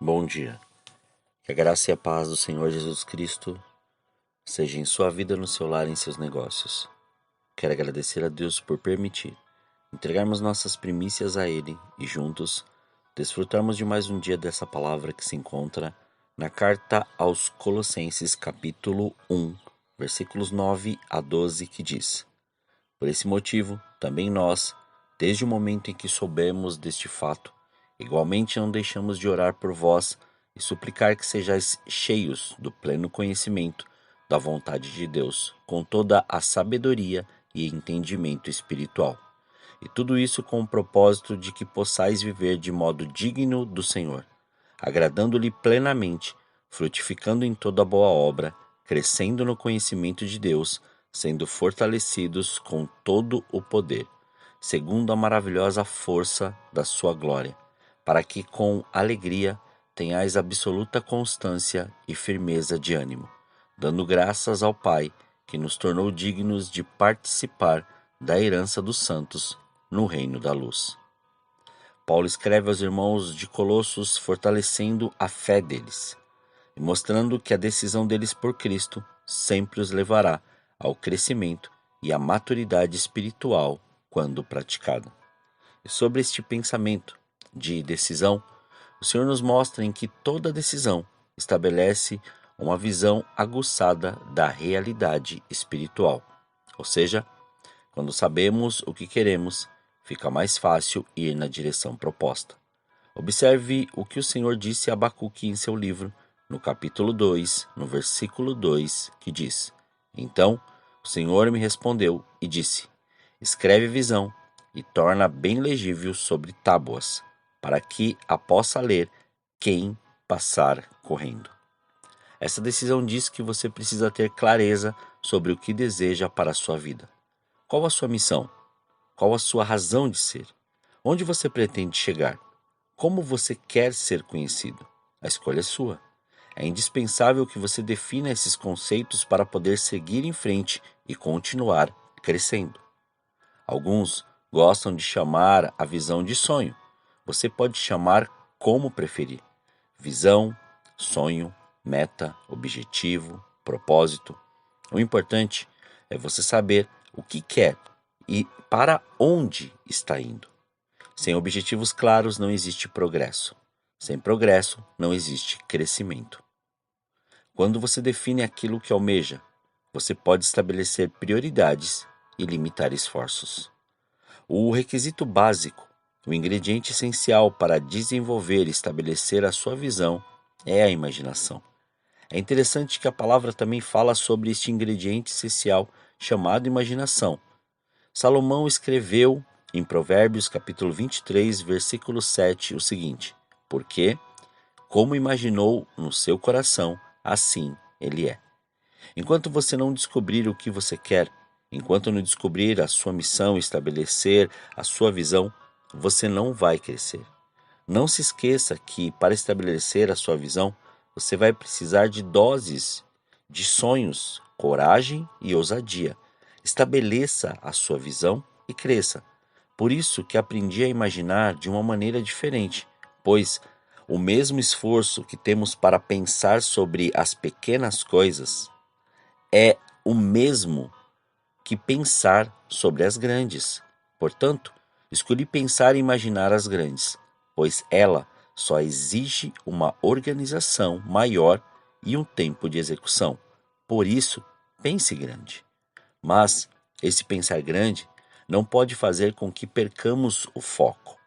Bom dia. Que a graça e a paz do Senhor Jesus Cristo seja em sua vida, no seu lar e em seus negócios. Quero agradecer a Deus por permitir entregarmos nossas primícias a Ele e juntos desfrutarmos de mais um dia dessa palavra que se encontra na carta aos Colossenses, capítulo 1, versículos 9 a 12, que diz: Por esse motivo, também nós, desde o momento em que soubemos deste fato, igualmente não deixamos de orar por vós e suplicar que sejais cheios do pleno conhecimento da vontade de Deus, com toda a sabedoria e entendimento espiritual. E tudo isso com o propósito de que possais viver de modo digno do Senhor, agradando-lhe plenamente, frutificando em toda boa obra, crescendo no conhecimento de Deus, sendo fortalecidos com todo o poder, segundo a maravilhosa força da sua glória, para que com alegria tenhais absoluta constância e firmeza de ânimo, dando graças ao Pai, que nos tornou dignos de participar da herança dos santos no reino da luz. Paulo escreve aos irmãos de Colossos fortalecendo a fé deles e mostrando que a decisão deles por Cristo sempre os levará ao crescimento e à maturidade espiritual quando praticada. E sobre este pensamento de decisão, o Senhor nos mostra em que toda decisão estabelece uma visão aguçada da realidade espiritual. Ou seja, quando sabemos o que queremos, fica mais fácil ir na direção proposta. Observe o que o Senhor disse a Abacuque em seu livro, no capítulo 2, no versículo 2, que diz: Então o Senhor me respondeu e disse: Escreve visão e torna bem legível sobre tábuas, para que a possa ler quem passar correndo. Essa decisão diz que você precisa ter clareza sobre o que deseja para a sua vida. Qual a sua missão? Qual a sua razão de ser? Onde você pretende chegar? Como você quer ser conhecido? A escolha é sua. É indispensável que você defina esses conceitos para poder seguir em frente e continuar crescendo. Alguns gostam de chamar a visão de sonho. Você pode chamar como preferir. Visão, sonho, meta, objetivo, propósito. O importante é você saber o que quer e para onde está indo. Sem objetivos claros não existe progresso. Sem progresso não existe crescimento. Quando você define aquilo que almeja, você pode estabelecer prioridades e limitar esforços. O requisito básico, o ingrediente essencial para desenvolver e estabelecer a sua visão é a imaginação. É interessante que a palavra também fala sobre este ingrediente essencial chamado imaginação. Salomão escreveu em Provérbios capítulo 23, versículo 7, o seguinte: Porque, como imaginou no seu coração, assim ele é. Enquanto você não descobrir o que você quer, enquanto não descobrir a sua missão e estabelecer a sua visão, você não vai crescer. Não se esqueça que, para estabelecer a sua visão, você vai precisar de doses de sonhos, coragem e ousadia. Estabeleça a sua visão e cresça. Por isso que aprendi a imaginar de uma maneira diferente, pois o mesmo esforço que temos para pensar sobre as pequenas coisas é o mesmo que pensar sobre as grandes. Portanto, escolhi pensar e imaginar as grandes, pois ela só exige uma organização maior e um tempo de execução. Por isso, pense grande. Mas esse pensar grande não pode fazer com que percamos o foco.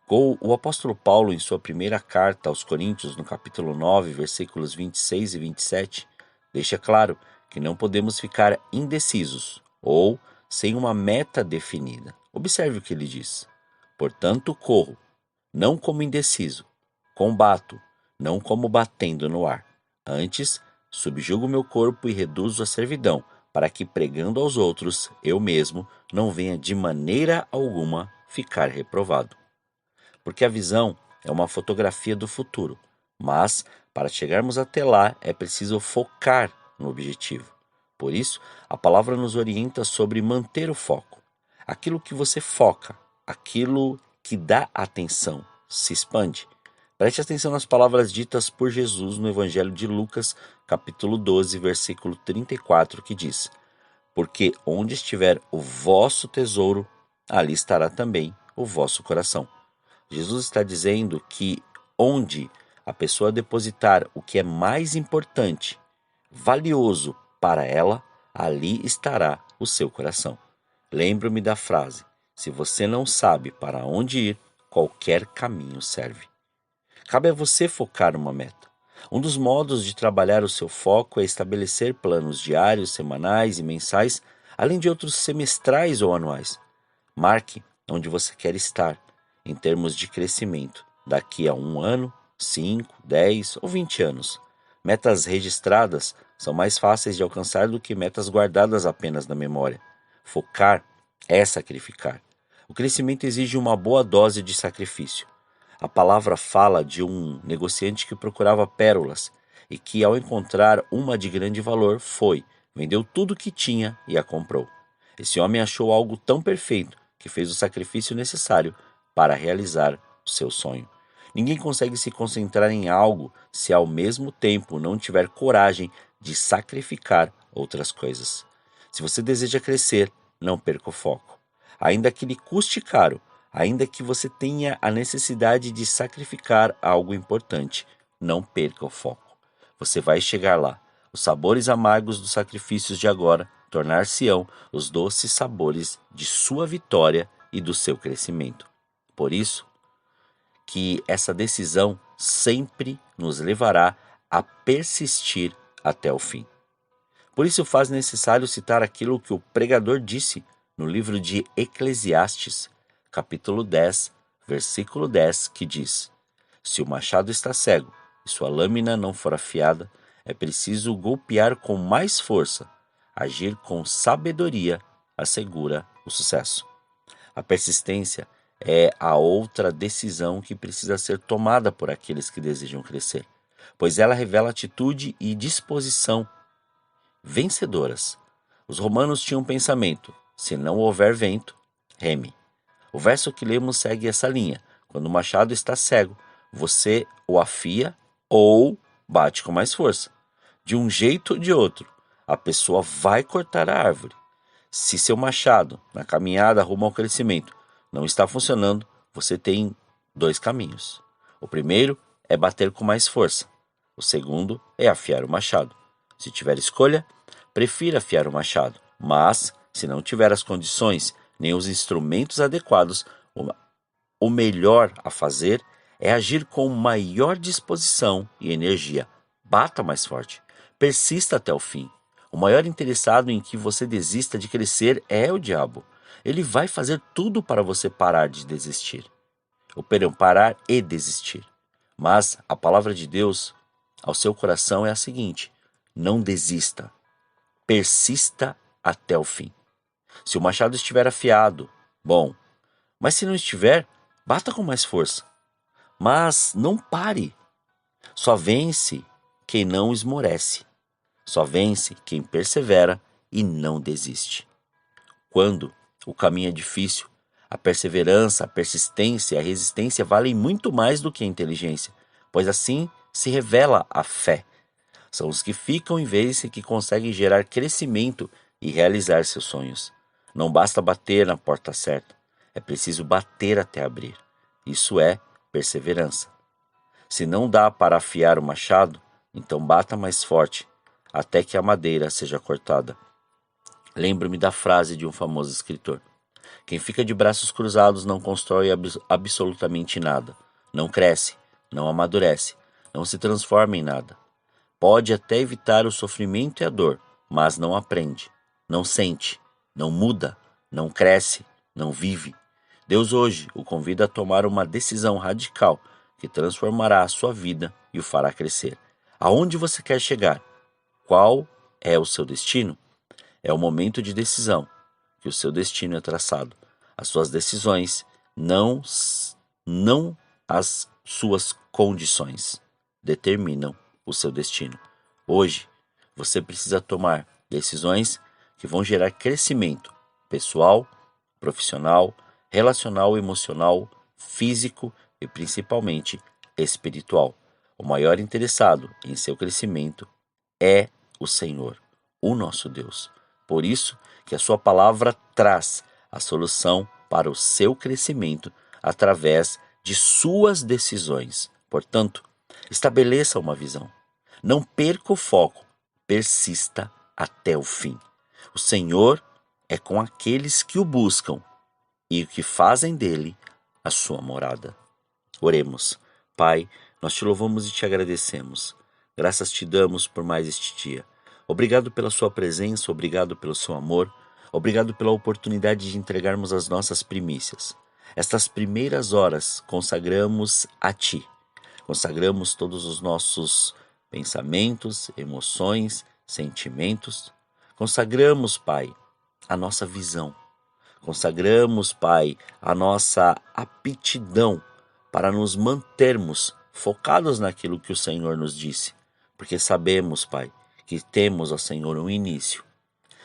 O apóstolo Paulo, em sua primeira carta aos Coríntios, no capítulo 9, versículos 26 e 27, deixa claro que não podemos ficar indecisos ou sem uma meta definida. Observe o que ele diz. Portanto, corro, não como indeciso, combato, não como batendo no ar. Antes, subjugo meu corpo e reduzo a servidão, para que, pregando aos outros, eu mesmo não venha de maneira alguma ficar reprovado. Porque a visão é uma fotografia do futuro, mas para chegarmos até lá é preciso focar no objetivo. Por isso, a palavra nos orienta sobre manter o foco. Aquilo que você foca, aquilo que dá atenção, se expande. Preste atenção nas palavras ditas por Jesus no Evangelho de Lucas, capítulo 12, versículo 34, que diz: Porque onde estiver o vosso tesouro, ali estará também o vosso coração. Jesus está dizendo que onde a pessoa depositar o que é mais importante, valioso para ela, ali estará o seu coração. Lembro-me da frase: se você não sabe para onde ir, qualquer caminho serve. Cabe a você focar uma meta. Um dos modos de trabalhar o seu foco é estabelecer planos diários, semanais e mensais, além de outros semestrais ou anuais. Marque onde você quer estar, em termos de crescimento, daqui a 1 ano, 5, 10 ou 20 anos. Metas registradas são mais fáceis de alcançar do que metas guardadas apenas na memória. Focar é sacrificar. O crescimento exige uma boa dose de sacrifício. A palavra fala de um negociante que procurava pérolas e que, ao encontrar uma de grande valor, vendeu tudo o que tinha e a comprou. Esse homem achou algo tão perfeito que fez o sacrifício necessário para realizar o seu sonho. Ninguém consegue se concentrar em algo se ao mesmo tempo não tiver coragem de sacrificar outras coisas. Se você deseja crescer, não perca o foco. Ainda que lhe custe caro, ainda que você tenha a necessidade de sacrificar algo importante, não perca o foco. Você vai chegar lá. Os sabores amargos dos sacrifícios de agora tornar-se-ão os doces sabores de sua vitória e do seu crescimento. Por isso, que essa decisão sempre nos levará a persistir até o fim. Por isso faz necessário citar aquilo que o pregador disse no livro de Eclesiastes, capítulo 10, versículo 10, que diz: Se o machado está cego e sua lâmina não for afiada, é preciso golpear com mais força. Agir com sabedoria assegura o sucesso. A persistência é a outra decisão que precisa ser tomada por aqueles que desejam crescer, pois ela revela atitude e disposição vencedoras. Os romanos tinham um pensamento: se não houver vento, reme. O verso que lemos segue essa linha. Quando o machado está cego, você o afia ou bate com mais força. De um jeito ou de outro, a pessoa vai cortar a árvore. Se seu machado, na caminhada rumo ao crescimento, não está funcionando, você tem 2 caminhos. O primeiro é bater com mais força. O segundo é afiar o machado. Se tiver escolha, prefira afiar o machado. Mas, se não tiver as condições nem os instrumentos adequados, o melhor a fazer é agir com maior disposição e energia. Bata mais forte. Persista até o fim. O maior interessado em que você desista de crescer é o diabo. Ele vai fazer tudo para você parar de desistir. Parar e desistir. Mas a palavra de Deus ao seu coração é a seguinte: não desista. Persista até o fim. Se o machado estiver afiado, bom. Mas se não estiver, bata com mais força. Mas não pare. Só vence quem não esmorece. Só vence quem persevera e não desiste. Quando o caminho é difícil, a perseverança, a persistência e a resistência valem muito mais do que a inteligência, pois assim se revela a fé. São os que ficam em vez e que conseguem gerar crescimento e realizar seus sonhos. Não basta bater na porta certa, é preciso bater até abrir. Isso é perseverança. Se não dá para afiar o machado, então bata mais forte, até que a madeira seja cortada. Lembro-me da frase de um famoso escritor: quem fica de braços cruzados não constrói absolutamente nada, não cresce, não amadurece, não se transforma em nada. Pode até evitar o sofrimento e a dor, mas não aprende, não sente, não muda, não cresce, não vive. Deus hoje o convida a tomar uma decisão radical que transformará a sua vida e o fará crescer. Aonde você quer chegar? Qual é o seu destino? É o momento de decisão que o seu destino é traçado. As suas decisões, não as suas condições, determinam o seu destino. Hoje, você precisa tomar decisões que vão gerar crescimento pessoal, profissional, relacional, emocional, físico e principalmente espiritual. O maior interessado em seu crescimento é o Senhor, o nosso Deus. Por isso que a sua palavra traz a solução para o seu crescimento através de suas decisões. Portanto, estabeleça uma visão. Não perca o foco, persista até o fim. O Senhor é com aqueles que o buscam e que fazem dele a sua morada. Oremos. Pai, nós te louvamos e te agradecemos. Graças te damos por mais este dia. Obrigado pela sua presença, obrigado pelo seu amor, obrigado pela oportunidade de entregarmos as nossas primícias. Estas primeiras horas consagramos a ti. Consagramos todos os nossos pensamentos, emoções, sentimentos. Consagramos, Pai, a nossa visão. Consagramos, Pai, a nossa aptidão para nos mantermos focados naquilo que o Senhor nos disse. Porque sabemos, Pai, que temos, ó Senhor, um início.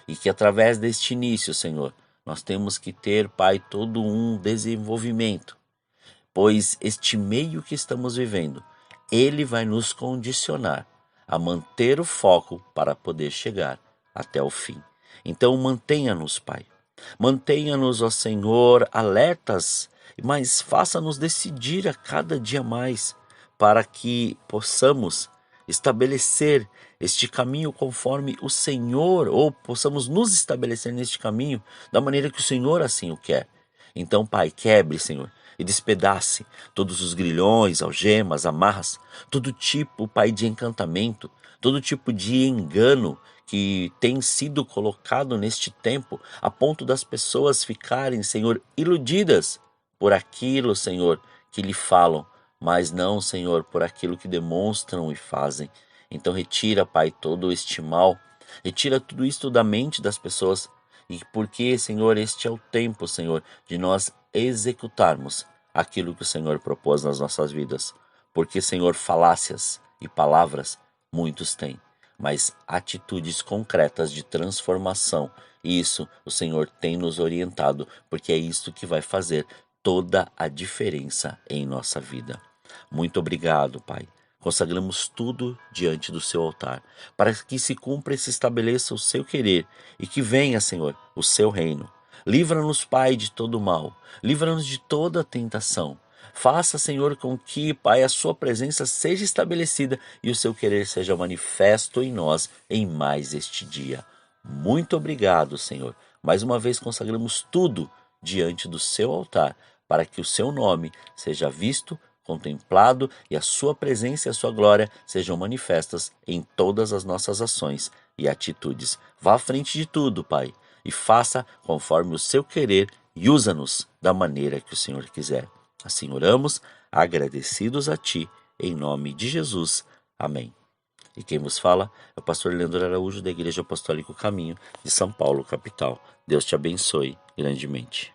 E que através deste início, Senhor, nós temos que ter, Pai, todo um desenvolvimento. Pois este meio que estamos vivendo, ele vai nos condicionar a manter o foco para poder chegar até o fim. Então mantenha-nos, Pai. Mantenha-nos, ó Senhor, alertas, mas faça-nos decidir a cada dia mais, para que possamos estabelecer este caminho conforme o Senhor, ou possamos nos estabelecer neste caminho da maneira que o Senhor assim o quer. Então, Pai, quebre, Senhor, e despedace todos os grilhões, algemas, amarras, todo tipo, Pai, de encantamento, todo tipo de engano que tem sido colocado neste tempo, a ponto das pessoas ficarem, Senhor, iludidas por aquilo, Senhor, que lhe falam, mas não, Senhor, por aquilo que demonstram e fazem. Então retira, Pai, todo este mal, retira tudo isto da mente das pessoas, e porque, Senhor, este é o tempo, Senhor, de nós executarmos aquilo que o Senhor propôs nas nossas vidas. Porque, Senhor, falácias e palavras muitos têm, mas atitudes concretas de transformação, e isso o Senhor tem nos orientado, porque é isso que vai fazer toda a diferença em nossa vida. Muito obrigado, Pai. Consagramos tudo diante do seu altar, para que se cumpra e se estabeleça o seu querer, e que venha, Senhor, o seu reino. Livra-nos, Pai, de todo mal, livra-nos de toda tentação. Faça, Senhor, com que, Pai, a sua presença seja estabelecida e o seu querer seja manifesto em nós em mais este dia. Muito obrigado, Senhor. Mais uma vez consagramos tudo diante do seu altar, para que o seu nome seja visto, contemplado e a sua presença e a sua glória sejam manifestas em todas as nossas ações e atitudes. Vá à frente de tudo, Pai, e faça conforme o seu querer e usa-nos da maneira que o Senhor quiser. Assim oramos, agradecidos a Ti, em nome de Jesus. Amém. E quem vos fala é o pastor Leandro Araújo, da Igreja Apostólica Caminho de São Paulo, capital. Deus te abençoe grandemente.